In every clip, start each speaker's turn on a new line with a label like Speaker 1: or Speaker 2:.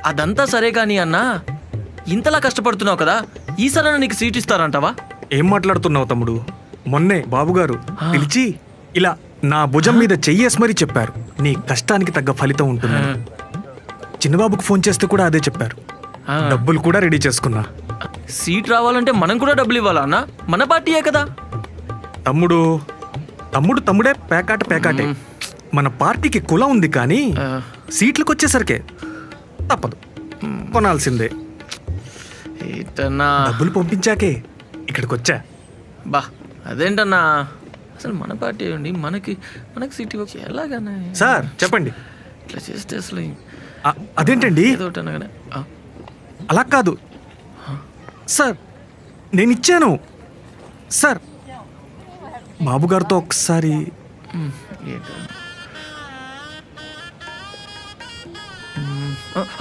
Speaker 1: అదంతా సరే కానీ అన్నా, ఇంతలా కష్టపడుతున్నావు కదా, ఈసారైనా నీకు సీట్ ఇస్తారంటావా?
Speaker 2: ఏం మాట్లాడుతున్నావు తమ్ముడు? మొన్నే బాబుగారు పిలిచి ఇలా నా భుజం మీద చెయ్యేసి మరీ చెప్పారు, నీ కష్టానికి తగ్గ ఫలితం ఉంటుంది. చిన్నబాబుకు ఫోన్ చేస్తే కూడా అదే చెప్పారు. డబ్బులు కూడా రెడీ చేసుకున్నా.
Speaker 1: సీట్ రావాలంటే మనం కూడా డబ్బులు ఇవ్వాలా అన్నా? మన పార్టీయే కదా.
Speaker 2: తమ్ముడే పేకాటే. మన పార్టీకి కులం ఉంది కానీ సీట్లకు వచ్చేసరికే తప్పదు, కొనాల్సిందే. డబ్బులు పంపించాకే ఇక్కడికి వచ్చా.
Speaker 1: బా అదేంటన్నా, అసలు మన పార్టీ అండి, మనకి సీట్ ఇవ్వచ్చు ఎలాగన్నా?
Speaker 2: సార్ చెప్పండి.
Speaker 1: ఇట్లా చేస్తే అసలు
Speaker 2: అదేంటండి? అలా కాదు సార్, నేను ఇచ్చాను సార్. బాబుగారితో ఒకసారి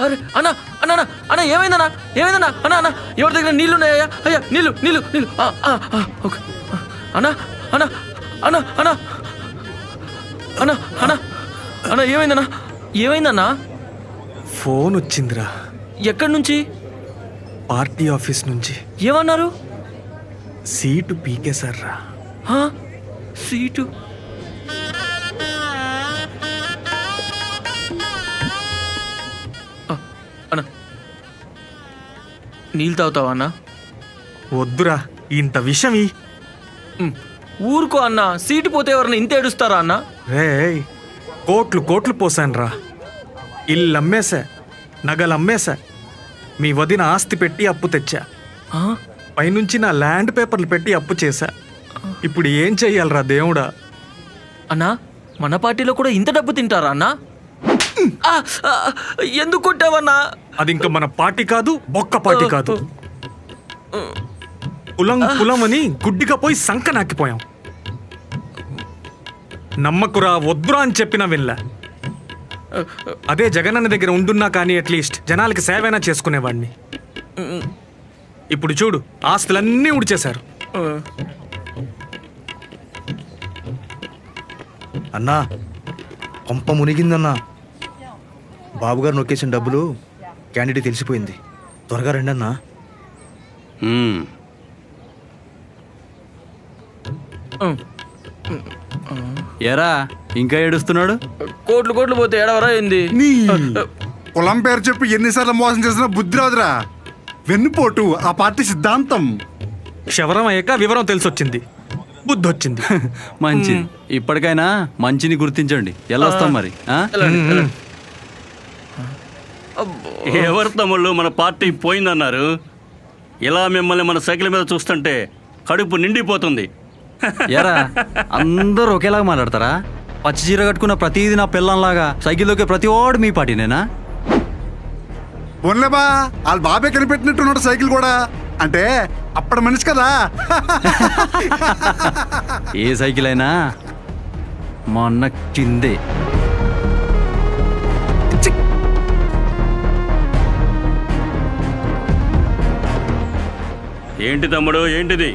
Speaker 1: అరే అన్నా అన్నా అన్నా ఏమైందన్నా? అన్నా అన్నా ఎవరి దగ్గర నీళ్ళు ఉన్నాయా? అయ్యా నీళ్ళు ఓకే. అన్నా అన్నా అన్నా అన్నా అన్నా అన్నా అన్నా ఏమైందన్నా?
Speaker 2: ఫోన్ వచ్చిందిరా.
Speaker 1: ఎక్కడి నుంచి?
Speaker 2: పార్టీ ఆఫీస్ నుంచి.
Speaker 1: ఏమన్నారు?
Speaker 2: సీటు పీకేశారా.
Speaker 1: సీటు? అన్నా నీళ్ళు తాగుతావా అన్నా?
Speaker 2: వద్దురా, ఇంత విషయం.
Speaker 1: ఊరుకో అన్నా, సీటు పోతే ఎవరన్నా ఇంత ఏడుస్తారా అన్నా?
Speaker 2: రే కోట్లు పోసానురా. ఇల్లు అమ్మేశా, నగలు అమ్మేశా, మీ వదిన ఆస్తి పెట్టి అప్పు తెచ్చా, పైనుంచి నా ల్యాండ్ పేపర్లు పెట్టి అప్పు చేశా. ఇప్పుడు ఏం చెయ్యాలరా దేవుడా?
Speaker 1: అన్నా మన పార్టీలో కూడా ఇంత డబ్బు తింటారా అన్నా? ఎందుకు కొట్టావన్నా?
Speaker 2: అది ఇంకా మన పార్టీ కాదు, బొక్క పార్టీ కాదు. కులం అని గుడ్డిగా పోయి సంక నాకిపోయాం. నమ్మకురా, వద్దురా అని చెప్పినా వినలా. అదే జగనన్న దగ్గర ఉండున్నా కానీ అట్లీస్ట్ జనాలకి సేవైనా చేసుకునేవాడిని. ఇప్పుడు చూడు, ఆస్తులన్నీ ఉడిచేశారు.
Speaker 3: అన్నా కొంప మునిగిందన్నా. బాబుగారు నొక్కేసిన డబ్బులు క్యాండిడేట్ తెలిసిపోయింది. త్వరగా రండి అన్నా.
Speaker 4: ఎరా ఇంకా ఏడుస్తున్నాడు?
Speaker 1: కోట్లు పోతే ఏడవరా ఏంది?
Speaker 5: నీ కులం పేరు చెప్పి ఎన్నిసార్లు మోసం చేసినా బుద్ధి రాదురా. వెన్నుపోటు ఆ పార్టీ సిద్ధాంతం.
Speaker 2: క్షవరం అయ్యాక వివరం తెలిసొచ్చింది, బుద్ధి వచ్చింది.
Speaker 4: మంచి, ఇప్పటికైనా మంచిని గుర్తించండి. ఎలా వస్తాం మరి?
Speaker 6: ఎవరు తమ్ముళ్ళు మన పార్టీ పోయిందన్నారు? ఇలా మిమ్మల్ని మన సైకిల్ మీద చూస్తుంటే కడుపు నిండిపోతుంది.
Speaker 4: ఎరా అందరూ ఒకేలాగా మాట్లాడతారా? పచ్చి చీర కట్టుకున్న ప్రతిదీ నా పిల్లంలాగా సైకిల్లోకి ప్రతి వాడు మీ పార్టీనేనా?
Speaker 5: పోన్లేబా, వాళ్ళ బాబే కనిపెట్టినట్టున్నాడు సైకిల్ కూడా. అంటే అప్పటి మనిషి కదా.
Speaker 4: ఏ సైకిల్ అయినా మా అన్న కిందే.
Speaker 6: ఏంటి తమ్ముడు, ఏంటిది?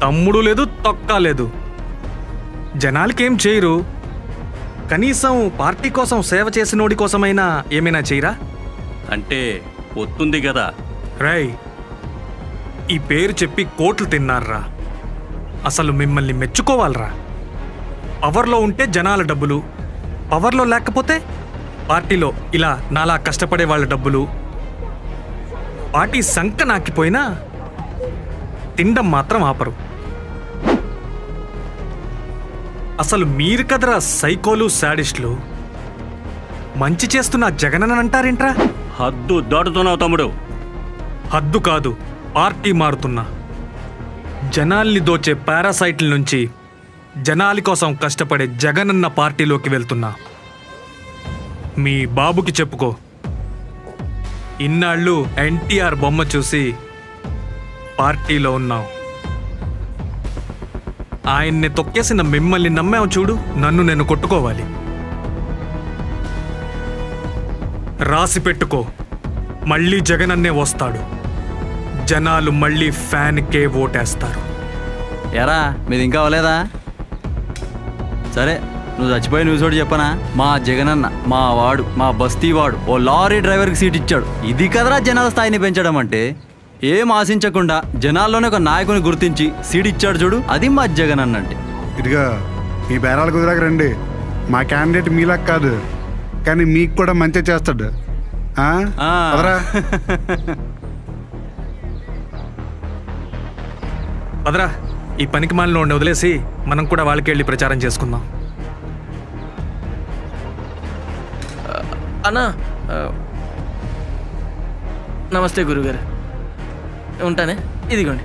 Speaker 2: తమ్ముడు లేదు, తొక్క లేదు. జనాలకేం చేయరు, కనీసం పార్టీ కోసం సేవ చేసినోడి కోసమైనా ఏమైనా చేయరా?
Speaker 6: అంటే ఒత్తుంది కదా.
Speaker 2: రై, ఈ పేరు చెప్పి కోట్లు తిన్నారా. అసలు మిమ్మల్ని మెచ్చుకోవాలరా. పవర్లో ఉంటే జనాల డబ్బులు, పవర్లో లేకపోతే పార్టీలో ఇలా నాలా కష్టపడే వాళ్ళ డబ్బులు. పార్టీ సంక నాకిపోయినా తిండం మాత్రం ఆపరు. అసలు మీరు కదరా సైకోలు, శాడిస్టులు. మంచి చేస్తున్న జగనన్న అంటారేంట్రా?
Speaker 6: హద్దు దాటుతున్నావు తమ్ముడు.
Speaker 2: హద్దు కాదు, పార్టీ మారుతున్నా. జనాల్ని దోచే పారాసైట్ల నుంచి జనాలి కోసం కష్టపడే జగనన్న పార్టీలోకి వెళ్తున్నా. మీ బాబుకి చెప్పుకో, ఇన్నాళ్ళు ఎన్టీఆర్ బొమ్మ చూసి పార్టీలో ఉన్నావు. ఆయన్ని తొక్కేసిన మిమ్మల్ని నమ్మావు చూడు, నన్ను నేను కొట్టుకోవాలి. రాసి పెట్టుకో, మళ్ళీ జగనన్నే వస్తాడు. జనాలు మళ్ళీ ఫ్యాన్కే ఓటేస్తారు.
Speaker 4: ఎరా మీది ఇంకా అవ్వలేదా? సరే నువ్వు చచ్చిపోయి న్యూస్ ఒకటి చెప్పనా? మా జగనన్న మా వాడు మా బస్తీ వాడు ఓ లారీ డ్రైవర్కి సీట్ ఇచ్చాడు. ఇది కదరా జనాల స్థాయిని పెంచడం అంటే. ఏం ఆశించకుండా జనాల్లోనే ఒక నాయకుని గుర్తించి సీట్ ఇచ్చాడు చూడు, అది మా జగనన్న అంటే.
Speaker 5: ఇదిగా మీ బేరాలు కుదిరాక రండి. మా క్యాండిడేట్ మీలాగా కాదు, కానీ మీకు కూడా మంచి చేస్తాడు. ఆ?
Speaker 4: ఆ.
Speaker 5: పదరా.
Speaker 2: పదరా, ఈ పనికి మాలిన వదిలేసి మనం కూడా వాళ్ళకి వెళ్ళి ప్రచారం చేసుకుందాం.
Speaker 1: అన్నా నమస్తే గురుగారు, ఉంటానే. ఇదిగోండి.